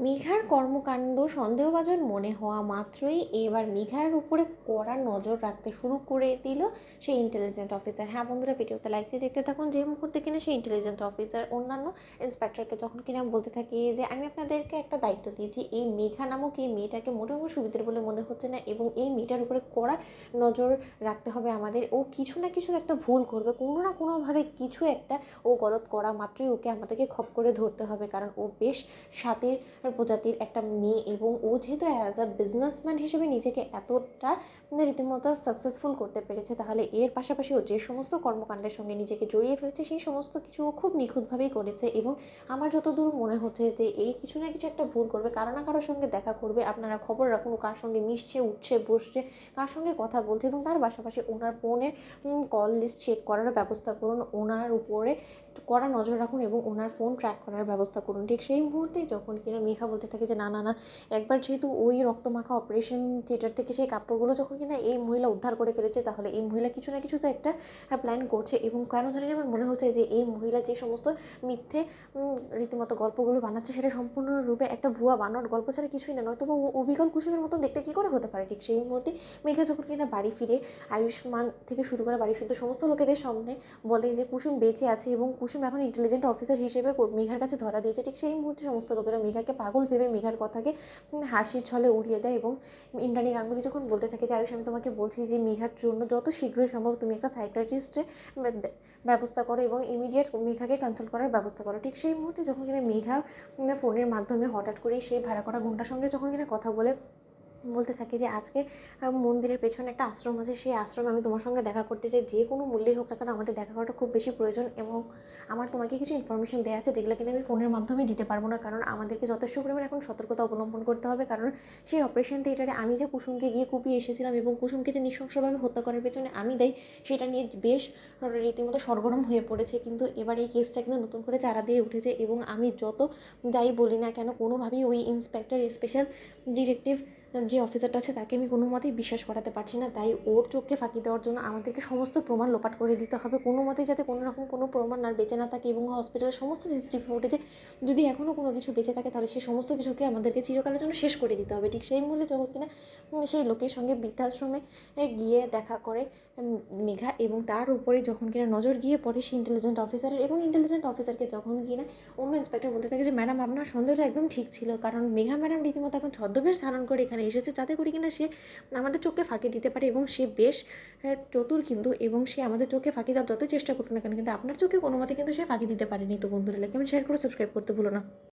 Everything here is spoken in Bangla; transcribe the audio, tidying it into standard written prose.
মৃঘার কর্মকাণ্ড সন্দেহভাজন মনে হওয়া মাত্রই এবার মৃঘার উপরে কড়া নজর রাখতে শুরু করে দিল সেই ইন্টেলিজেন্ট অফিসার। হ্যাঁ বন্ধুরা, ভিডিওতে লাইক দিয়ে দেখতে থাকুন। যে মুহূর্তে কিনা সেই ইন্টেলিজেন্ট অফিসার অন্যান্য ইন্সপেক্টরকে যখন কিনা বলতে থাকে যে আমি আপনাদেরকে একটা দায়িত্ব দিয়েছি, এই মেঘা নামক এই মেয়েটাকে মোটেও সুবিধার বলে মনে হচ্ছে না এবং এই মেয়েটার উপরে কড়া নজর রাখতে হবে আমাদের। ও কিছু না কিছু একটা ভুল করবে, কোনো না কোনোভাবে কিছু একটা ও গলত করা মাত্রই ওকে আমাদেরকে খপ করে ধরতে হবে, কারণ ও বেশ স্বাদের প্রজাতির একটা মেয়ে এবং ও যেহেতু অ্যাজ আ বিজনেসম্যান হিসেবে নিজেকে এতটা রীতিমতো সাকসেসফুল করতে পেরেছে, তাহলে এর পাশাপাশি ও যে সমস্ত কর্মকাণ্ডের সঙ্গে নিজেকে জড়িয়ে ফেলেছে সেই সমস্ত কিছু ও খুব নিখুঁতভাবেই করেছে। এবং আমার যতদূর মনে হচ্ছে যে এই কিছু না কিছু একটা ভুল করবে, কারো না কারোর সঙ্গে দেখা করবে। আপনারা খবর রাখুন ও কার সঙ্গে মিশছে, উঠছে, বসছে, কার সঙ্গে কথা বলছে, এবং তার পাশাপাশি ওনার ফোনের কল লিস্ট চেক করার ব্যবস্থা করুন, ওনার উপরে কড়া নজর রাখুন এবং ওনার ফোন ট্র্যাক করার ব্যবস্থা করুন। ঠিক সেই মুহূর্তেই যখন কিনা মেঘা বলতে থাকে যে না না না, একবার যেহেতু ওই রক্তমাখা অপারেশন থিয়েটার থেকে সেই কাপড়গুলো যখন কিনা এই মহিলা উদ্ধার করে ফেলেছে, তাহলে এই মহিলা কিছু না কিছু তো একটা প্ল্যান করছে। এবং কেন জানি না আমার মনে হচ্ছে যে এই মহিলা যে সমস্ত মিথ্যে রীতিমতো গল্পগুলো বানাচ্ছে সেটা সম্পূর্ণরূপে একটা ভুয়া বানোয়াট গল্প ছাড়া কিছুই না, নয়তো বা অবিকল কুসুমের মতন দেখতে কী করে হতে পারে। ঠিক সেই মুহূর্তে মেঘা যখন কিনা বাড়ি ফিরে আয়ুষ্মান থেকে শুরু করে বাড়ির শুদ্ধ সমস্ত লোকেদের সামনে বলে যে কুসুম বেঁচে আছে এবং কুসুম এখন ইন্টেলিজেন্ট অফিসার হিসেবে মেঘার কাছে ধরা দিয়েছে, ঠিক সেই মুহূর্তে সমস্ত লোকেরা মেঘাকে পাগল ভেবে মেঘার কথাকে হাসির ছলে উড়িয়ে দেয়। এবং ইন্দ্রাণী গাঙ্গুলি যখন বলতে থাকে যে আয়ুষ, আমি তোমাকে বলছি যে মেঘার জন্য যত শীঘ্রই সম্ভব তুমি একটা সাইকিয়াট্রিস্টের ব্যবস্থা করো এবং ইমিডিয়েট মেঘাকে কনসাল্ট করার ব্যবস্থা করো। ঠিক সেই মুহূর্তে যখন কিনা মেঘা ফোনের মাধ্যমে হঠাৎ করেই সেই ভাড়া করা গুন্ডার সঙ্গে যখন কিনা কথা বলতে থাকে যে আজকে মন্দিরের পেছনে একটা আশ্রম আছে, সেই আশ্রমে আমি তোমার সঙ্গে দেখা করতে চাই, যে কোনো মূল্যেই হোক না কেন আমাদের দেখা করাটা খুব বেশি প্রয়োজন। এবং আমার তোমাকে কিছু ইনফরমেশন দেওয়া আছে যেগুলো কিনা আমি ফোনের মাধ্যমে দিতে পারবো না, কারণ আমাদেরকে যথেষ্ট পরিমাণে এখন সতর্কতা অবলম্বন করতে হবে, কারণ সেই অপারেশন থিয়েটারে আমি যে কুসুমকে গিয়ে কুপিয়ে এসেছিলাম এবং কুসুমকে যে নৃশংসভাবে হত্যা করার পেছনে আমি দায়ী, সেটা নিয়ে বেশ রীতিমতো সরগরম হয়ে পড়েছে। কিন্তু এবার এই কেসটা কিন্তু নতুন করে চারা দিয়ে উঠেছে এবং আমি যত যাই বলি না কেন, কোনোভাবেই ওই ইন্সপেক্টর স্পেশাল ডিটেকটিভ যে অফিসারটা আছে তাকে আমি কোনো মতেই বিশ্বাস করাতে পারছি না। তাই ওর চোখকে ফাঁকি দেওয়ার জন্য আমাদেরকে সমস্ত প্রমাণ লোপাট করে দিতে হবে, কোনো মতেই যাতে কোনো রকম কোনো প্রমাণ আর বেঁচে না থাকে। এবং হসপিটালের সমস্ত সিসিটিভি ফুটেজে যদি এখনও কোনো কিছু বেঁচে থাকে, তাহলে সেই সমস্ত কিছুকে আমাদেরকে চিরকালের জন্য শেষ করে দিতে হবে। ঠিক সেই মুহূর্তে যখন কিনা সেই লোকের সঙ্গে বৃদ্ধাশ্রমে গিয়ে দেখা করে মেঘা, এবং তার উপরে যখন কিনা নজর গিয়ে পড়ে সেই ইন্টেলিজেন্ট অফিসারের, এবং ইন্টেলিজেন্ট অফিসারকে যখন কিনা অন্য ইন্সপেক্টর বলতে থাকে যে ম্যাডাম আপনার সন্দেহটা একদম ঠিক ছিল, কারণ মেঘা ম্যাডাম রীতিমতো এখন ছদ্মবেশ ধারণ করে এখানে এসেছে যাতে করে কিনা সে আমাদের চোখকে ফাঁকি দিতে পারে, এবং সে বেশ চতুর কিন্তু, এবং সে আমাদের চোখে ফাঁকি দেওয়ার যতই চেষ্টা করুক না কেন, কিন্তু আপনার চোখে কোনো মতে কিন্তু সে ফাঁকি দিতে পারেনি। তো বন্ধুরা, লাইক কমেন্ট শেয়ার করে সাবস্ক্রাইব করতে ভুলো না।